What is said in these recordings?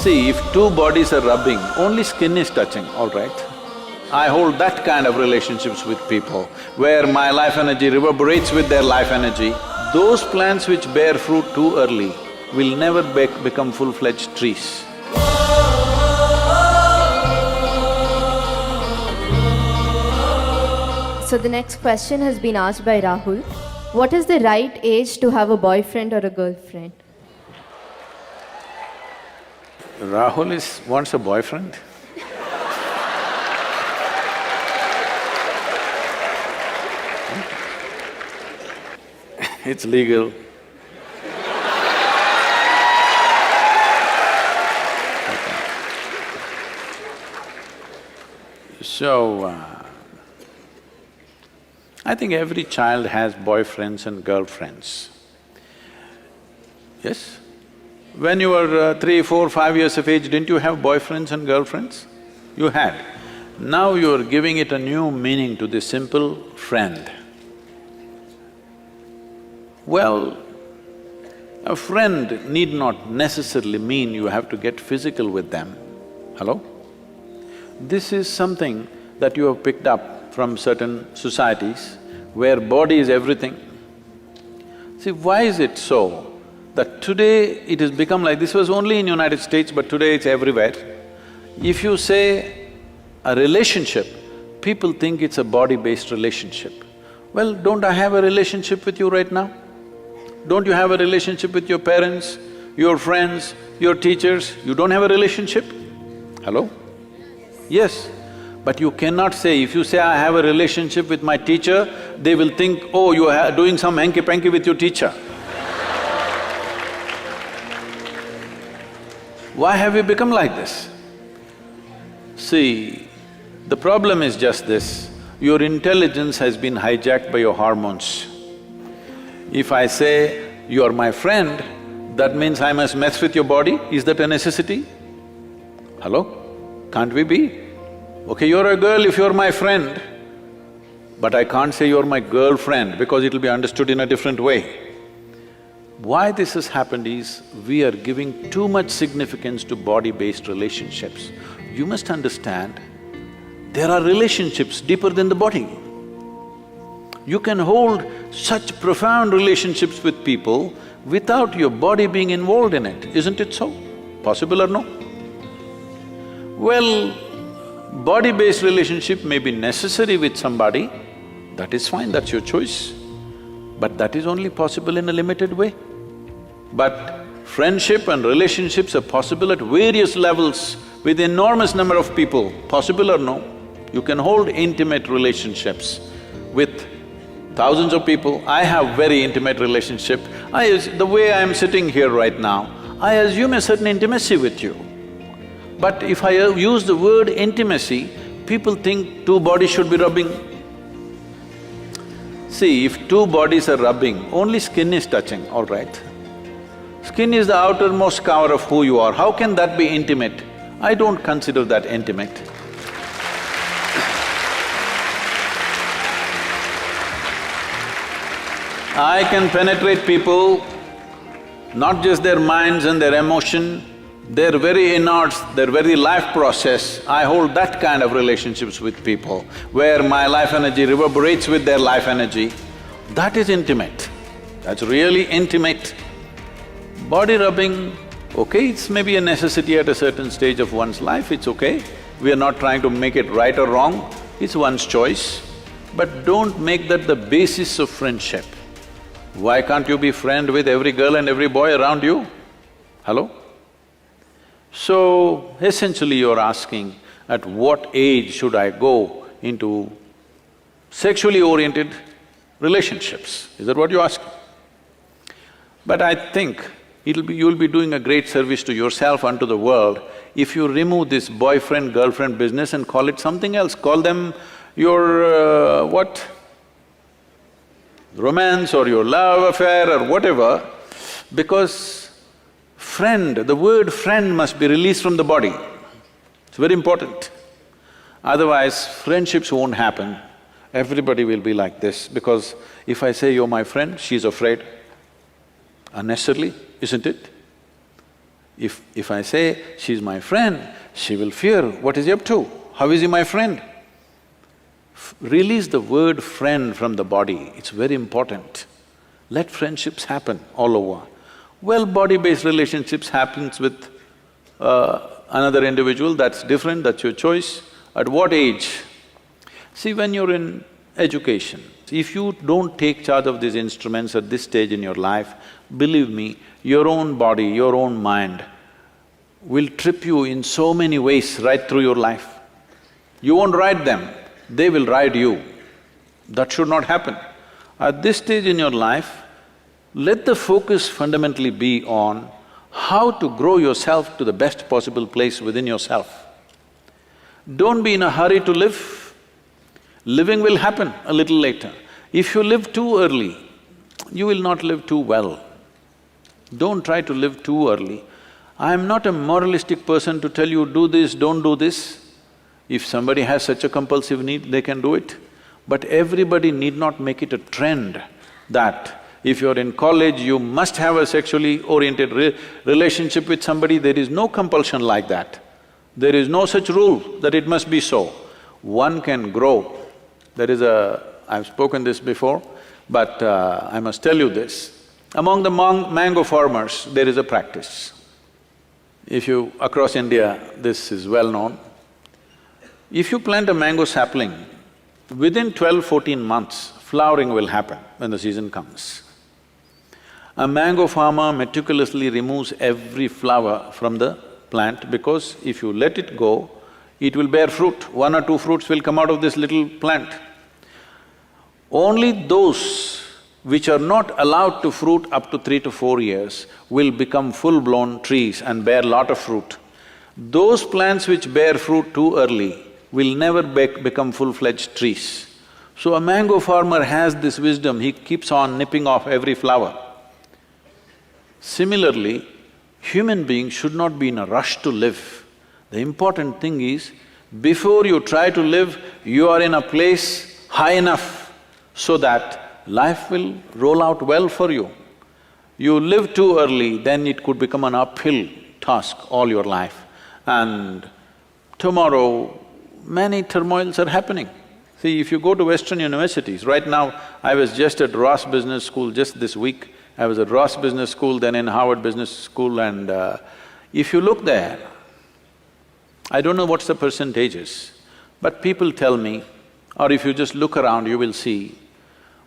See, if two bodies are rubbing, only skin is touching, all right? I hold that kind of relationships with people, where my life energy reverberates with their life energy. Those plants which bear fruit too early will never become full-fledged trees. So the next question has been asked by Rahul. What is the right age to have a boyfriend or a girlfriend? Rahul wants a boyfriend? It's legal. So, I think every child has boyfriends and girlfriends. Yes? When you were 3, 4, 5 years of age, didn't you have boyfriends and girlfriends? You had. Now you're giving it a new meaning to the simple friend. Well, a friend need not necessarily mean you have to get physical with them. Hello? This is something that you have picked up from certain societies where body is everything. See, why is it so that today it has become like… this was only in United States, but today it's everywhere. If you say a relationship, people think it's a body-based relationship. Well, don't I have a relationship with you right now? Don't you have a relationship with your parents, your friends, your teachers? You don't have a relationship? Hello? Yes, but you cannot say… if you say, I have a relationship with my teacher, they will think, oh, you are doing some hanky-panky with your teacher. Why have you become like this? See, the problem is just this, your intelligence has been hijacked by your hormones. If I say, you are my friend, that means I must mess with your body, is that a necessity? Hello? Can't we be? Okay, you're a girl if you're my friend, but I can't say you're my girlfriend because it'll be understood in a different way. Why this has happened is, we are giving too much significance to body-based relationships. You must understand, there are relationships deeper than the body. You can hold such profound relationships with people without your body being involved in it, isn't it so? Possible or no? Well, body-based relationship may be necessary with somebody, that is fine, that's your choice. But that is only possible in a limited way. But friendship and relationships are possible at various levels with enormous number of people, possible or no? You can hold intimate relationships with thousands of people. I have very intimate relationship. The way I'm sitting here right now, I assume a certain intimacy with you. But if I use the word intimacy, people think two bodies should be rubbing. See, if two bodies are rubbing, only skin is touching, all right? Skin is the outermost cover of who you are. How can that be intimate? I don't consider that intimate. I can penetrate people, not just their minds and their emotion, their very innards, their very life process. I hold that kind of relationships with people, where my life energy reverberates with their life energy. That is intimate, that's really intimate. Body rubbing, okay, it's maybe a necessity at a certain stage of one's life, it's okay. We are not trying to make it right or wrong, it's one's choice. But don't make that the basis of friendship. Why can't you be friend with every girl and every boy around you? Hello? So, essentially you're asking, at what age should I go into sexually oriented relationships? Is that what you're asking? But I think you'll be doing a great service to yourself and to the world if you remove this boyfriend-girlfriend business and call it something else. Call them your what? Romance or your love affair or whatever, because friend, the word friend must be released from the body. It's very important. Otherwise, friendships won't happen. Everybody will be like this, because if I say, you're my friend, she's afraid. Unnecessarily, isn't it? If I say, she's my friend, she will fear, what is he up to? How is he my friend? Release the word friend from the body, it's very important. Let friendships happen all over. Well, body-based relationships happens with another individual, that's different, that's your choice. At what age? See, when you're in education, if you don't take charge of these instruments at this stage in your life, believe me, your own body, your own mind will trip you in so many ways right through your life. You won't ride them, they will ride you. That should not happen. At this stage in your life, let the focus fundamentally be on how to grow yourself to the best possible place within yourself. Don't be in a hurry to live. Living will happen a little later. If you live too early, you will not live too well. Don't try to live too early. I am not a moralistic person to tell you, do this, don't do this. If somebody has such a compulsive need, they can do it. But everybody need not make it a trend that if you're in college, you must have a sexually oriented relationship with somebody. There is no compulsion like that. There is no such rule that it must be so. One can grow. There is a… I've spoken this before, but I must tell you this. Among the mango farmers, there is a practice. If you… across India, this is well known. If you plant a mango sapling, within 12–14 months, flowering will happen when the season comes. A mango farmer meticulously removes every flower from the plant because if you let it go, it will bear fruit. 1 or 2 fruits will come out of this little plant. Only those which are not allowed to fruit up to 3 to 4 years will become full-blown trees and bear lot of fruit. Those plants which bear fruit too early will never become full-fledged trees. So a mango farmer has this wisdom, he keeps on nipping off every flower. Similarly, human beings should not be in a rush to live. The important thing is, before you try to live, you are in a place high enough so that life will roll out well for you. You live too early, then it could become an uphill task all your life. And tomorrow, many turmoils are happening. See, if you go to Western universities, right now I was just at Ross Business School just this week. I was at Ross Business School, then in Harvard Business School, and if you look there, I don't know what's the percentages, but people tell me, or if you just look around, you will see,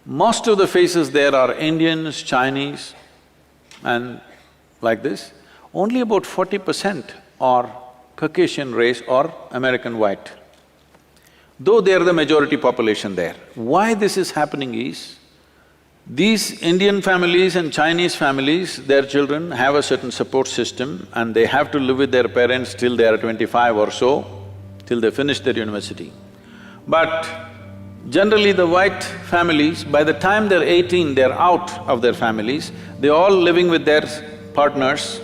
most of the faces there are Indians, Chinese, and like this. Only about 40% are Caucasian race or American white, though they are the majority population there. Why this is happening is, these Indian families and Chinese families, their children have a certain support system and they have to live with their parents till they are 25 or so, till they finish their university. But generally the white families, by the time they're 18, they're out of their families, they're all living with their partners,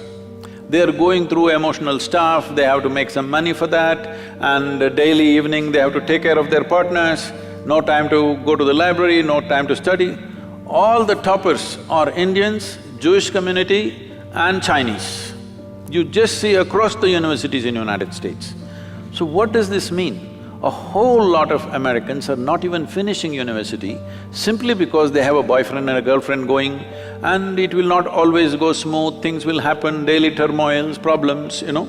they're going through emotional stuff, they have to make some money for that, and daily evening they have to take care of their partners, no time to go to the library, no time to study. All the toppers are Indians, Jewish community and Chinese. You just see across the universities in United States. So what does this mean? A whole lot of Americans are not even finishing university simply because they have a boyfriend and a girlfriend going, and it will not always go smooth, things will happen, daily turmoils, problems, you know.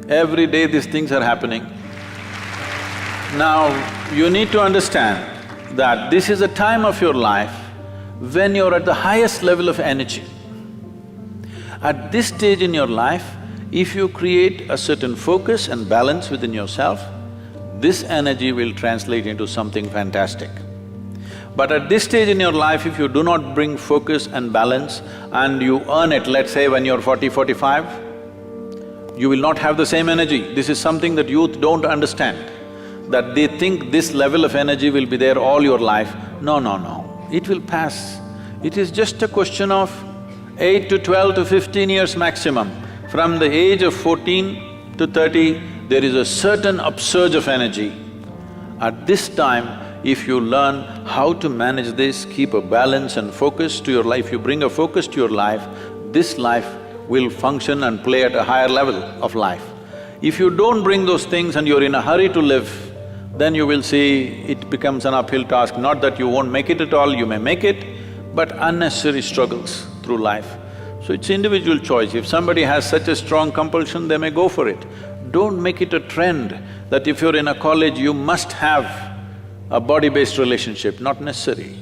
Every day these things are happening. Now, you need to understand that this is a time of your life when you're at the highest level of energy. At this stage in your life, if you create a certain focus and balance within yourself, this energy will translate into something fantastic. But at this stage in your life, if you do not bring focus and balance and you earn it, let's say when you're 40, 45, you will not have the same energy. This is something that youth don't understand, that they think this level of energy will be there all your life. No, no, no. It will pass. It is just a question of 8 to 12 to 15 years maximum. From the age of 14 to 30, there is a certain upsurge of energy. At this time, if you learn how to manage this, keep a balance and focus to your life, you bring a focus to your life, this life will function and play at a higher level of life. If you don't bring those things and you're in a hurry to live, then you will see it becomes an uphill task. Not that you won't make it at all, you may make it, but unnecessary struggles through life. So it's individual choice. If somebody has such a strong compulsion, they may go for it. Don't make it a trend that if you're in a college, you must have a body-based relationship, not necessary.